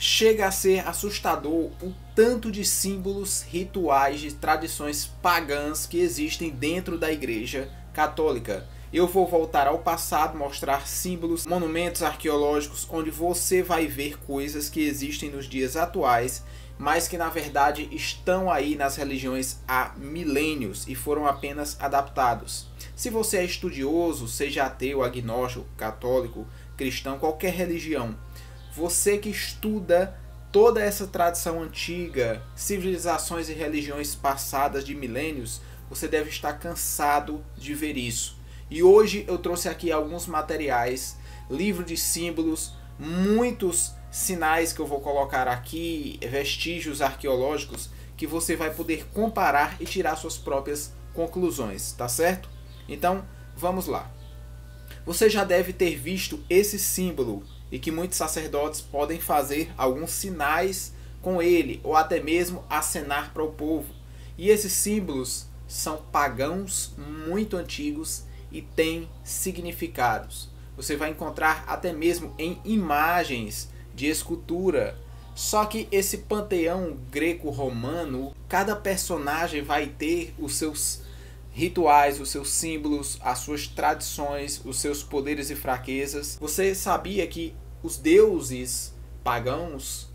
Chega a ser assustador o tanto de símbolos, rituais, de tradições pagãs que existem dentro da Igreja Católica. Eu vou voltar ao passado, mostrar símbolos, monumentos arqueológicos, onde você vai ver coisas que existem nos dias atuais, mas que na verdade estão aí nas religiões há milênios e foram apenas adaptados. Se você é estudioso, seja ateu, agnóstico, católico, cristão, qualquer religião, você que estuda toda essa tradição antiga, civilizações e religiões passadas de milênios, você deve estar cansado de ver isso. E hoje eu trouxe aqui alguns materiais, livro de símbolos, muitos sinais que eu vou colocar aqui, vestígios arqueológicos, que você vai poder comparar e tirar suas próprias conclusões, tá certo? Então, vamos lá. Você já deve ter visto esse símbolo e que muitos sacerdotes podem fazer alguns sinais com ele, ou até mesmo acenar para o povo. E esses símbolos são pagãos, muito antigos e têm significados. Você vai encontrar até mesmo em imagens de escultura. Só que esse panteão greco-romano, cada personagem vai ter os seus rituais, os seus símbolos, as suas tradições, os seus poderes e fraquezas. Você sabia que os deuses pagãos,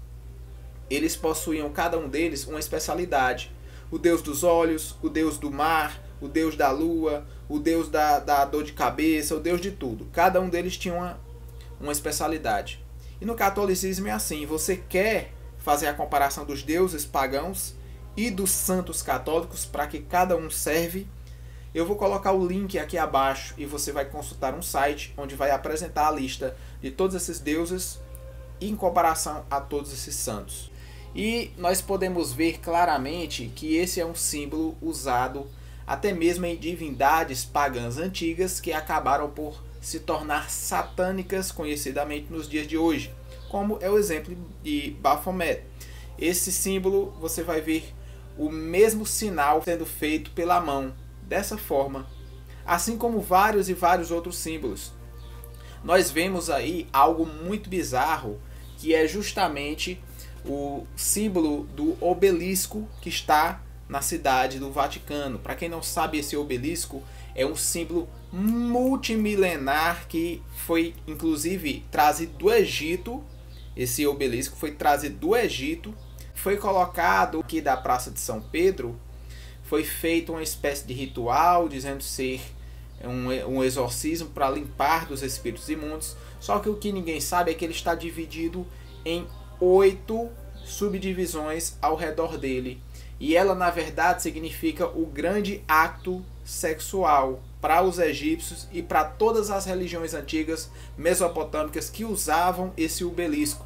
eles possuíam cada um deles uma especialidade? O deus dos olhos, o deus do mar, o deus da lua, o deus da dor de cabeça, o deus de tudo. Cada um deles tinha uma especialidade. E no catolicismo é assim, você quer fazer a comparação dos deuses pagãos e dos santos católicos para que cada um serve? Eu vou colocar o link aqui abaixo e você vai consultar um site onde vai apresentar a lista de todos esses deuses em comparação a todos esses santos. E nós podemos ver claramente que esse é um símbolo usado até mesmo em divindades pagãs antigas que acabaram por se tornar satânicas conhecidamente nos dias de hoje, como é o exemplo de Baphomet. Esse símbolo você vai ver o mesmo sinal sendo feito pela mão, dessa forma, assim como vários e vários outros símbolos. Nós vemos aí algo muito bizarro, que é justamente o símbolo do obelisco que está na cidade do Vaticano. Para quem não sabe, esse obelisco é um símbolo multimilenar que foi inclusive trazido do Egito. Esse obelisco foi trazido do Egito, foi colocado aqui da Praça de São Pedro. Foi feito uma espécie de ritual, dizendo ser um exorcismo para limpar dos espíritos imundos. Só que o que ninguém sabe é que ele está dividido em 8 subdivisões ao redor dele. E ela, na verdade, significa o grande acto sexual para os egípcios e para todas as religiões antigas mesopotâmicas que usavam esse obelisco.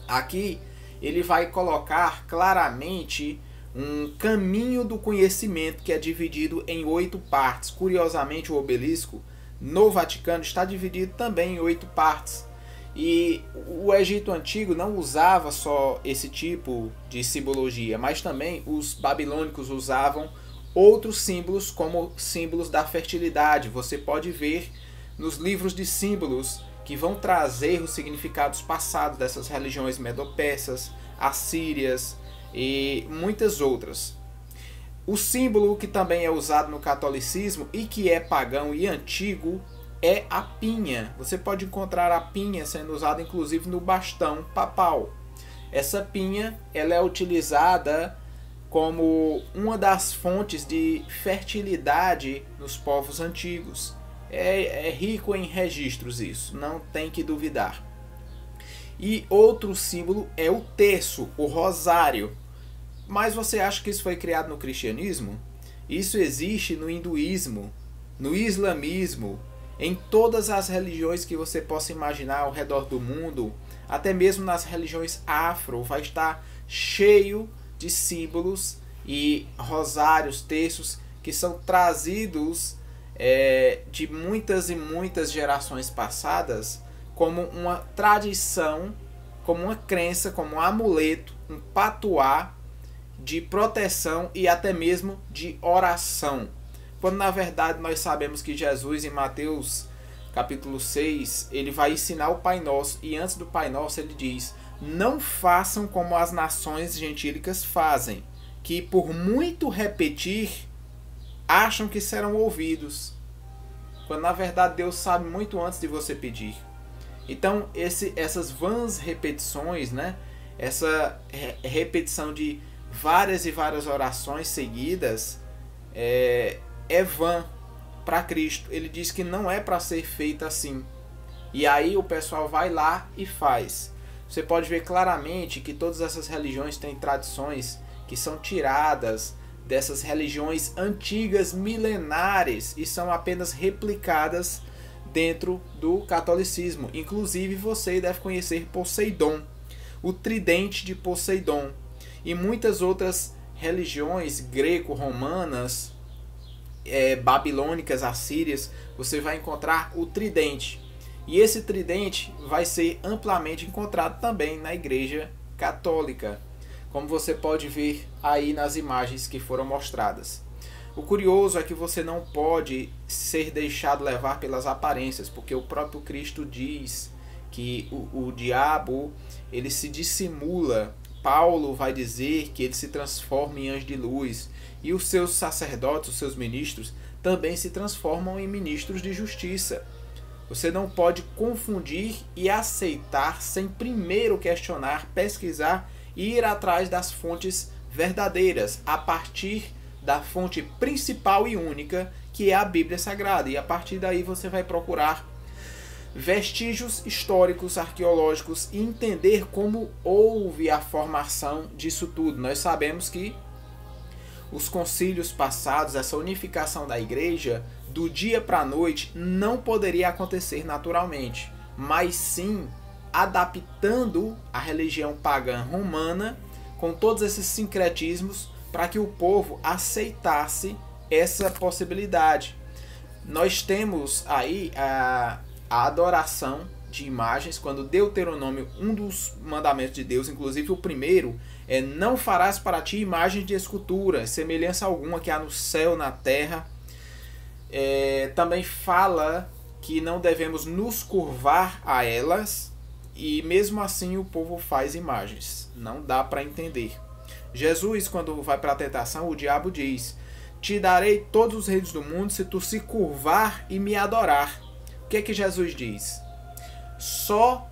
Aqui ele vai colocar claramente um caminho do conhecimento que é dividido em 8 partes. Curiosamente, o obelisco no Vaticano está dividido também em 8 partes. E o Egito Antigo não usava só esse tipo de simbologia, mas também os babilônicos usavam outros símbolos, como símbolos da fertilidade. Você pode ver nos livros de símbolos que vão trazer os significados passados dessas religiões medo-persas, assírias e muitas outras. O símbolo que também é usado no catolicismo e que é pagão e antigo é a pinha. Você pode encontrar a pinha sendo usada inclusive no bastão papal. Essa pinha ela é utilizada como uma das fontes de fertilidade nos povos antigos. É rico em registros isso, não tem que duvidar. E outro símbolo é o terço, o rosário. Mas você acha que isso foi criado no cristianismo? Isso existe no hinduísmo, no islamismo, em todas as religiões que você possa imaginar ao redor do mundo, até mesmo nas religiões afro, vai estar cheio de símbolos e rosários, terços que são trazidos de muitas e muitas gerações passadas como uma tradição, como uma crença, como um amuleto, um patuá de proteção e até mesmo de oração. Quando na verdade nós sabemos que Jesus em Mateus capítulo 6, ele vai ensinar o Pai Nosso e antes do Pai Nosso ele diz: não façam como as nações gentílicas fazem, que por muito repetir, acham que serão ouvidos, quando na verdade Deus sabe muito antes de você pedir. Então essas vãs repetições, né? Essa repetição de várias e várias orações seguidas é vã para Cristo. Ele diz que não é para ser feita assim. E aí o pessoal vai lá e faz. Você pode ver claramente que todas essas religiões têm tradições que são tiradas dessas religiões antigas, milenares, e são apenas replicadas dentro do catolicismo. Inclusive você deve conhecer Poseidon, o tridente de Poseidon, e muitas outras religiões greco-romanas, babilônicas, assírias. Você vai encontrar o tridente. E esse tridente vai ser amplamente encontrado também na Igreja Católica, como você pode ver aí nas imagens que foram mostradas. O curioso é que você não pode ser deixado levar pelas aparências, porque o próprio Cristo diz que o diabo ele se dissimula. Paulo vai dizer que ele se transforma em anjo de luz, e os seus sacerdotes, os seus ministros, também se transformam em ministros de justiça. Você não pode confundir e aceitar sem primeiro questionar, pesquisar e ir atrás das fontes verdadeiras, a partir da fonte principal e única, que é a Bíblia Sagrada. E a partir daí você vai procurar vestígios históricos, arqueológicos, e entender como houve a formação disso tudo. Nós sabemos que os concílios passados, essa unificação da igreja, do dia para a noite, não poderia acontecer naturalmente, mas sim adaptando a religião pagã romana com todos esses sincretismos para que o povo aceitasse essa possibilidade. Nós temos aí a adoração de imagens, quando Deuteronômio, um dos mandamentos de Deus, inclusive o primeiro, é: não farás para ti imagens de escultura, semelhança alguma que há no céu, na terra. Também fala que não devemos nos curvar a elas, e mesmo assim o povo faz imagens. Não dá para entender. Jesus, quando vai para a tentação, o diabo diz: te darei todos os reinos do mundo se tu se curvar e me adorar. O que é que Jesus diz? Só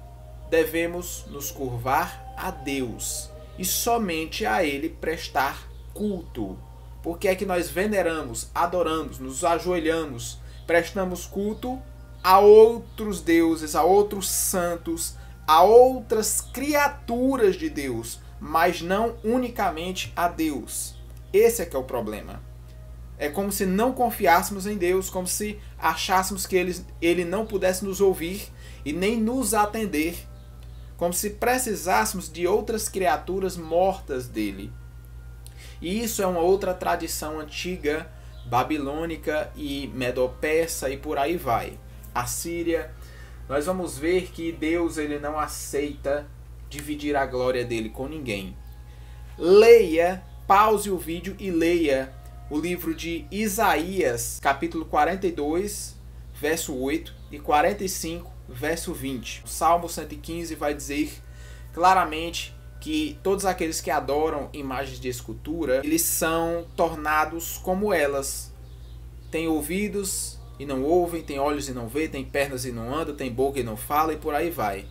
devemos nos curvar a Deus e somente a Ele prestar culto. Porque é que nós veneramos, adoramos, nos ajoelhamos, prestamos culto a outros deuses, a outros santos, a outras criaturas de Deus, mas não unicamente a Deus. Esse é que é o problema. É como se não confiássemos em Deus, como se achássemos que ele não pudesse nos ouvir e nem nos atender, como se precisássemos de outras criaturas mortas dele. E isso é uma outra tradição antiga, babilônica e medo-persa, e por aí vai. Assíria. Nós vamos ver que Deus ele não aceita dividir a glória dele com ninguém. Leia, pause o vídeo e leia o livro de Isaías, capítulo 42, verso 8 e 45, verso 20. O Salmo 115 vai dizer claramente que todos aqueles que adoram imagens de escultura, eles são tornados como elas. Tem ouvidos e não ouvem, tem olhos e não veem, tem pernas e não andam, tem boca e não fala, e por aí vai.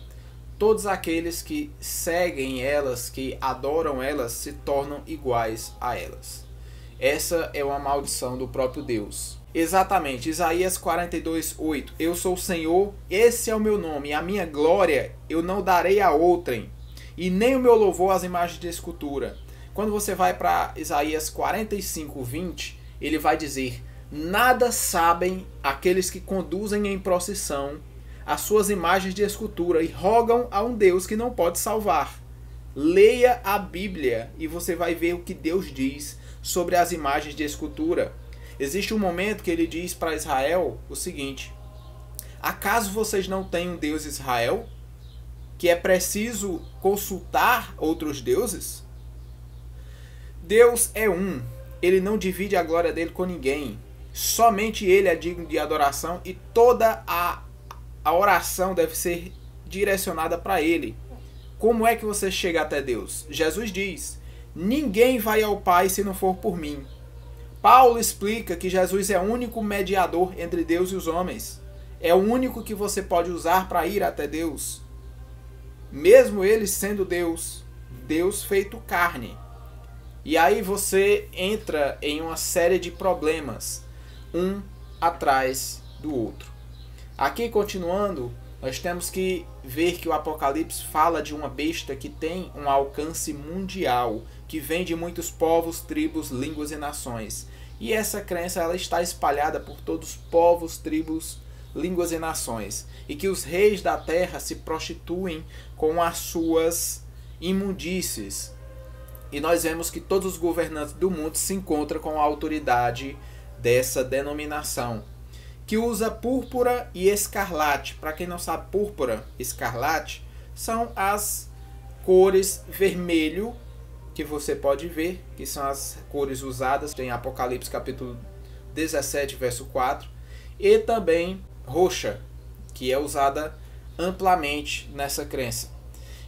Todos aqueles que seguem elas, que adoram elas, se tornam iguais a elas. Essa é uma maldição do próprio Deus. Exatamente, Isaías 42, 8. Eu sou o Senhor, esse é o meu nome, e a minha glória eu não darei a outrem, e nem o meu louvor às imagens de escultura. Quando você vai para Isaías 45, 20, ele vai dizer: nada sabem aqueles que conduzem em procissão as suas imagens de escultura e rogam a um Deus que não pode salvar. Leia a Bíblia e você vai ver o que Deus diz sobre as imagens de escultura. Existe um momento que ele diz para Israel o seguinte: acaso vocês não têm um Deus Israel? Que é preciso consultar outros deuses? Deus é um. Ele não divide a glória dele com ninguém. Somente ele é digno de adoração e toda a oração deve ser direcionada para ele. Como é que você chega até Deus? Jesus diz: ninguém vai ao Pai se não for por mim. Paulo explica que Jesus é o único mediador entre Deus e os homens. É o único que você pode usar para ir até Deus. Mesmo ele sendo Deus, Deus feito carne. E aí você entra em uma série de problemas, um atrás do outro. Aqui, continuando, nós temos que ver que o Apocalipse fala de uma besta que tem um alcance mundial, que vem de muitos povos, tribos, línguas e nações. E essa crença ela está espalhada por todos os povos, tribos, línguas e nações. E que os reis da terra se prostituem com as suas imundícies. E nós vemos que todos os governantes do mundo se encontram com a autoridade dessa denominação, que usa púrpura e escarlate. Para quem não sabe, púrpura e escarlate são as cores vermelho, que você pode ver, que são as cores usadas em Apocalipse capítulo 17, verso 4, e também roxa, que é usada amplamente nessa crença.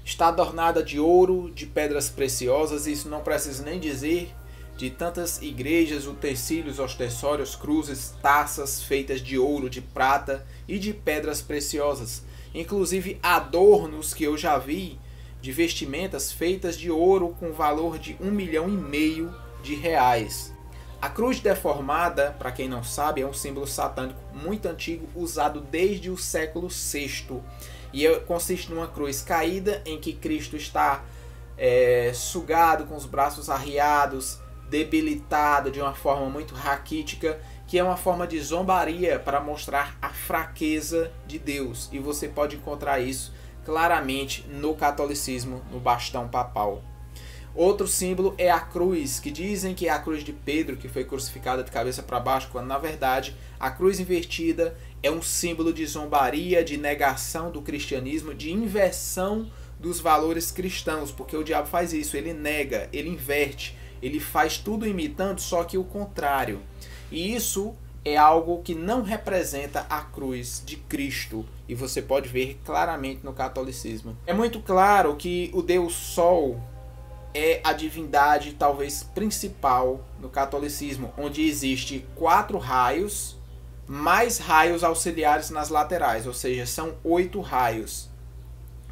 Está adornada de ouro, de pedras preciosas, isso não precisa nem dizer, de tantas igrejas, utensílios, ostensórios, cruzes, taças feitas de ouro, de prata e de pedras preciosas. Inclusive adornos que eu já vi de vestimentas feitas de ouro com valor de R$1,5 milhão. A cruz deformada, para quem não sabe, é um símbolo satânico muito antigo, usado desde o século VI. E consiste numa cruz caída em que Cristo está sugado, com os braços arriados, debilitado de uma forma muito raquítica, que é uma forma de zombaria para mostrar a fraqueza de Deus. E você pode encontrar isso claramente no catolicismo, no bastão papal. Outro símbolo é a cruz, que dizem que é a cruz de Pedro, que foi crucificada de cabeça para baixo, quando na verdade a cruz invertida é um símbolo de zombaria, de negação do cristianismo, de inversão dos valores cristãos, porque o diabo faz isso, ele nega, ele inverte, ele faz tudo imitando, só que o contrário. E isso é algo que não representa a cruz de Cristo, e você pode ver claramente no catolicismo. É muito claro que o Deus Sol é a divindade talvez principal no catolicismo, onde existe 4 raios, mais raios auxiliares nas laterais, ou seja, são 8 raios,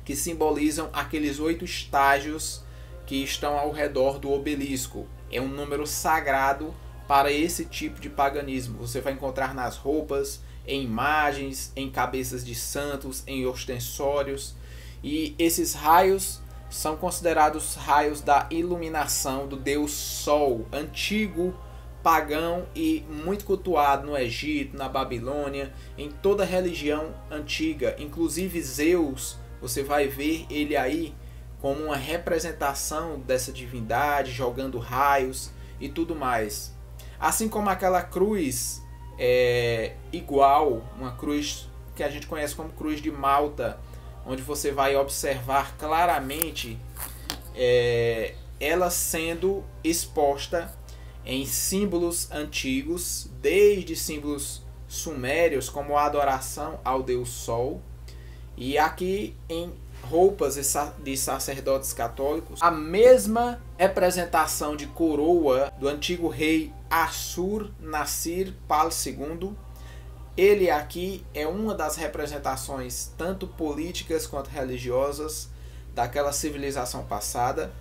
que simbolizam aqueles 8 estágios que estão ao redor do obelisco. É um número sagrado para esse tipo de paganismo. Você vai encontrar nas roupas, em imagens, em cabeças de santos, em ostensórios. E esses raios são considerados raios da iluminação do Deus Sol, antigo, pagão e muito cultuado no Egito, na Babilônia, em toda a religião antiga. Inclusive Zeus, você vai ver ele aí como uma representação dessa divindade, jogando raios e tudo mais. Assim como aquela cruz igual, uma cruz que a gente conhece como cruz de Malta, onde você vai observar claramente ela sendo exposta em símbolos antigos, desde símbolos sumérios, como a adoração ao Deus Sol, e aqui em roupas de sacerdotes católicos, a mesma representação de coroa do antigo rei Assur-Nassir-Pal II. Ele aqui é uma das representações tanto políticas quanto religiosas daquela civilização passada.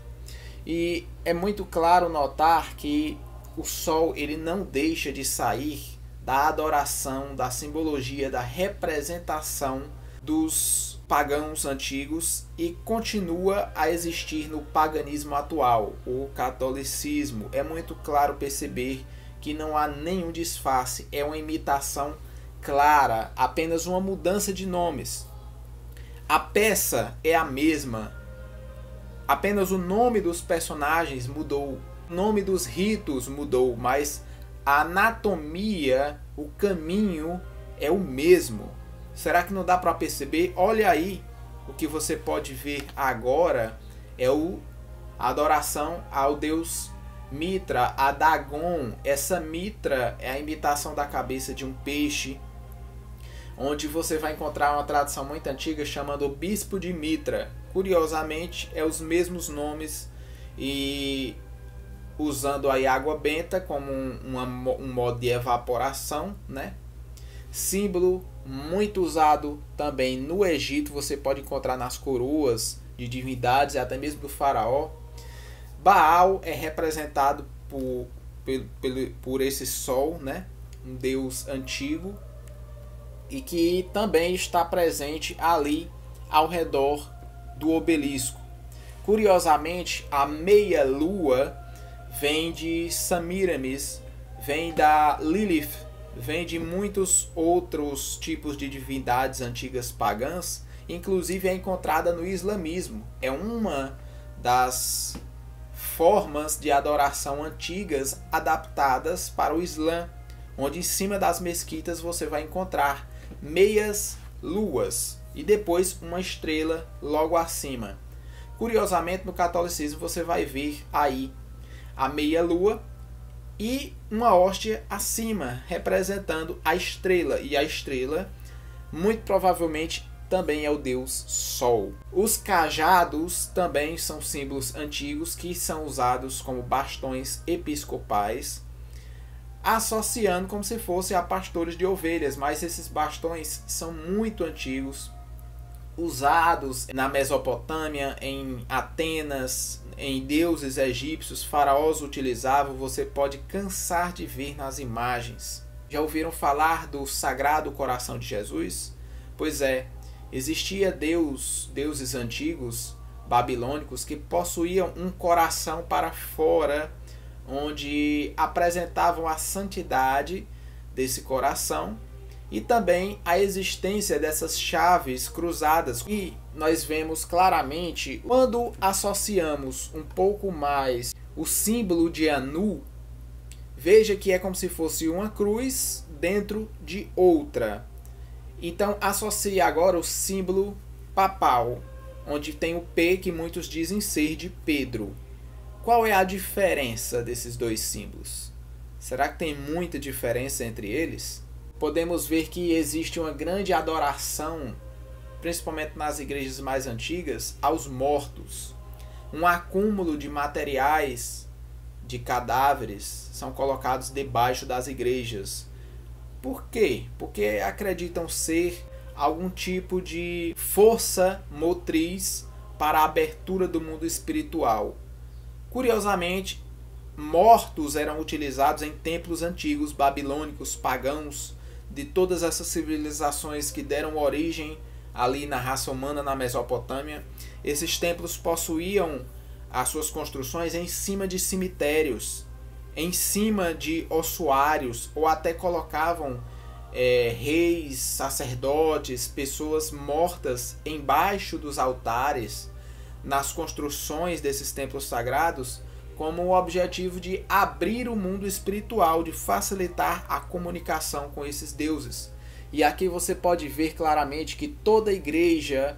E é muito claro notar que o Sol ele não deixa de sair da adoração, da simbologia, da representação dos pagãos antigos e continua a existir no paganismo atual, o catolicismo. É muito claro perceber que não há nenhum disfarce, é uma imitação clara, apenas uma mudança de nomes. A peça é a mesma, apenas o nome dos personagens mudou, o nome dos ritos mudou, mas a anatomia, o caminho é o mesmo. Será que não dá para perceber? Olha aí, o que você pode ver agora é a adoração ao deus Mitra, a Dagon. Essa Mitra é a imitação da cabeça de um peixe, onde você vai encontrar uma tradição muito antiga chamando o bispo de Mitra. Curiosamente, é os mesmos nomes e usando aí água benta como um modo de evaporação, né? Símbolo muito usado também no Egito, você pode encontrar nas coroas de divindades e até mesmo do faraó. Baal é representado por esse sol, né? Um deus antigo, e que também está presente ali ao redor do obelisco. Curiosamente, a meia-lua vem de Semiramis, vem da Lilith, vem de muitos outros tipos de divindades antigas pagãs, inclusive é encontrada no islamismo. É uma das formas de adoração antigas adaptadas para o Islã, onde em cima das mesquitas você vai encontrar meias luas e depois uma estrela logo acima. Curiosamente, no catolicismo você vai ver aí a meia lua e uma hóstia acima, representando a estrela. E a estrela, muito provavelmente, também é o deus Sol. Os cajados também são símbolos antigos que são usados como bastões episcopais, associando como se fosse a pastores de ovelhas, mas esses bastões são muito antigos, usados na Mesopotâmia, em Atenas, em deuses egípcios, faraós utilizavam. Você pode cansar de ver nas imagens. Já ouviram falar do Sagrado Coração de Jesus? Pois é, existia deuses antigos babilônicos que possuíam um coração para fora, onde apresentavam a santidade desse coração e também a existência dessas chaves cruzadas. E nós vemos claramente, quando associamos um pouco mais o símbolo de Anu, veja que é como se fosse uma cruz dentro de outra. Então associe agora o símbolo papal, onde tem o P que muitos dizem ser de Pedro. Qual é a diferença desses dois símbolos? Será que tem muita diferença entre eles? Podemos ver que existe uma grande adoração, principalmente nas igrejas mais antigas, aos mortos. Um acúmulo de materiais, de cadáveres, são colocados debaixo das igrejas. Por quê? Porque acreditam ser algum tipo de força motriz para a abertura do mundo espiritual. Curiosamente, mortos eram utilizados em templos antigos, babilônicos, pagãos, de todas essas civilizações que deram origem ali na raça humana na Mesopotâmia. Esses templos possuíam as suas construções em cima de cemitérios, em cima de ossuários, ou até colocavam reis, sacerdotes, pessoas mortas embaixo dos altares nas construções desses templos sagrados, como o objetivo de abrir o mundo espiritual, de facilitar a comunicação com esses deuses. E aqui você pode ver claramente que toda igreja,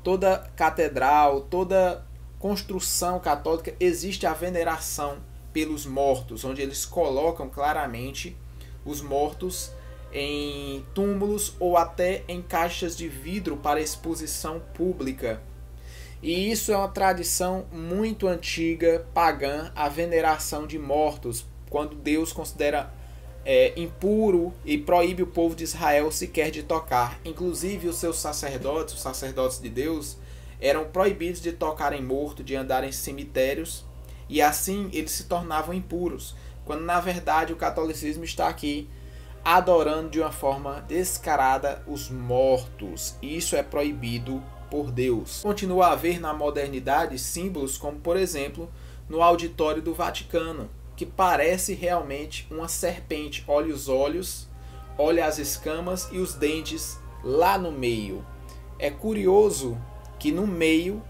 toda catedral, toda construção católica, existe a veneração pelos mortos, onde eles colocam claramente os mortos em túmulos ou até em caixas de vidro para exposição pública. E isso é uma tradição muito antiga, pagã, a veneração de mortos, quando Deus considera impuro e proíbe o povo de Israel sequer de tocar. Inclusive os seus sacerdotes, os sacerdotes de Deus, eram proibidos de tocar em morto, de andar em cemitérios, e assim eles se tornavam impuros, quando na verdade o catolicismo está aqui adorando de uma forma descarada os mortos. Isso é proibido por Deus. Continua a haver na modernidade símbolos como, por exemplo, no auditório do Vaticano, que parece realmente uma serpente. Olha os olhos, olha as escamas e os dentes lá no meio. É curioso que no meio,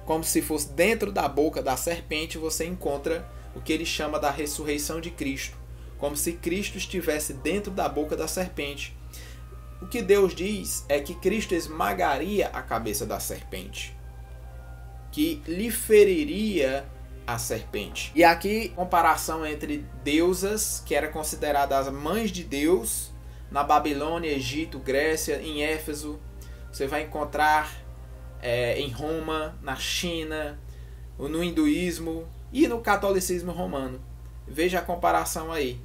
como se fosse dentro da boca da serpente, você encontra o que ele chama da ressurreição de Cristo, como se Cristo estivesse dentro da boca da serpente. O que Deus diz é que Cristo esmagaria a cabeça da serpente, que lhe feriria a serpente. E aqui, comparação entre deusas, que eram consideradas as mães de Deus, na Babilônia, Egito, Grécia, em Éfeso, você vai encontrar em Roma, na China, no hinduísmo e no catolicismo romano. Veja a comparação aí.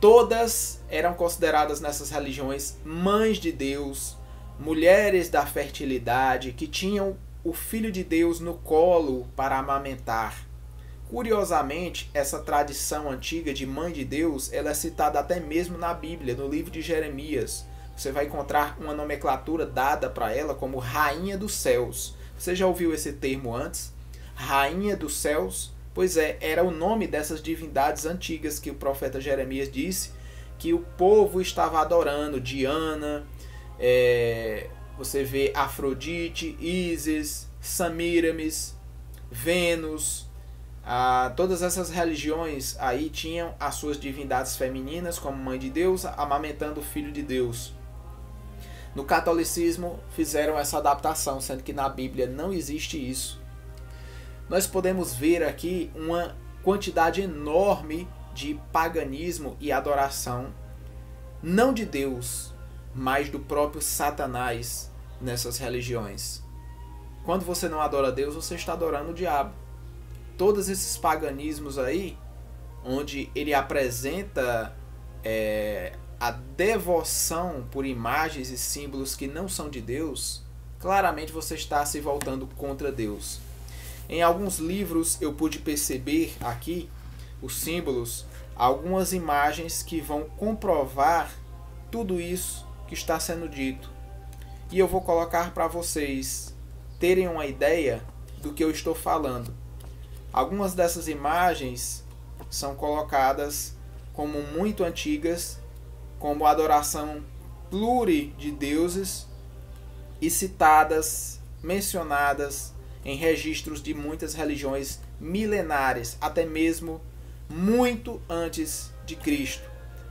Todas eram consideradas nessas religiões mães de Deus, mulheres da fertilidade, que tinham o Filho de Deus no colo para amamentar. Curiosamente, essa tradição antiga de mãe de Deus, ela é citada até mesmo na Bíblia, no livro de Jeremias. Você vai encontrar uma nomenclatura dada para ela como Rainha dos Céus. Você já ouviu esse termo antes? Rainha dos Céus? Pois é, era o nome dessas divindades antigas que o profeta Jeremias disse que o povo estava adorando. Diana, você vê Afrodite, Ísis, Semíramis, Vênus. Todas essas religiões aí tinham as suas divindades femininas como mãe de Deus amamentando o Filho de Deus. No catolicismo fizeram essa adaptação, sendo que na Bíblia não existe isso. Nós podemos ver aqui uma quantidade enorme de paganismo e adoração, não de Deus, mas do próprio Satanás nessas religiões. Quando você não adora Deus, você está adorando o diabo. Todos esses paganismos aí, onde ele apresenta a devoção por imagens e símbolos que não são de Deus, claramente você está se voltando contra Deus. Em alguns livros eu pude perceber aqui, os símbolos, algumas imagens que vão comprovar tudo isso que está sendo dito. E eu vou colocar para vocês terem uma ideia do que eu estou falando. Algumas dessas imagens são colocadas como muito antigas, como adoração pluri de deuses e citadas, mencionadas em registros de muitas religiões milenares, até mesmo muito antes de Cristo,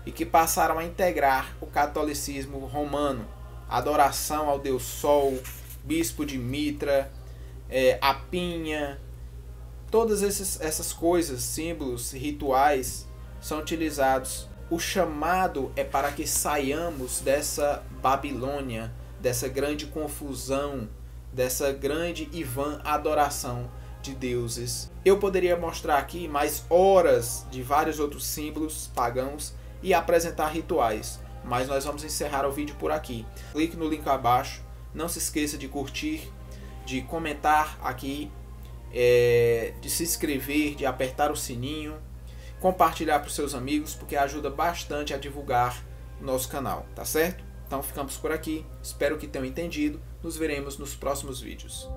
e que passaram a integrar o catolicismo romano. Adoração ao deus Sol, bispo de Mitra, a pinha. Todas essas coisas, símbolos, rituais, são utilizados. O chamado é para que saiamos dessa Babilônia, dessa grande confusão, dessa grande e vã adoração de deuses. Eu poderia mostrar aqui mais horas de vários outros símbolos pagãos e apresentar rituais, mas nós vamos encerrar o vídeo por aqui. Clique no link abaixo, não se esqueça de curtir, de comentar aqui, de se inscrever, de apertar o sininho, compartilhar para os seus amigos, porque ajuda bastante a divulgar o nosso canal, tá certo? Então ficamos por aqui, espero que tenham entendido, nos veremos nos próximos vídeos.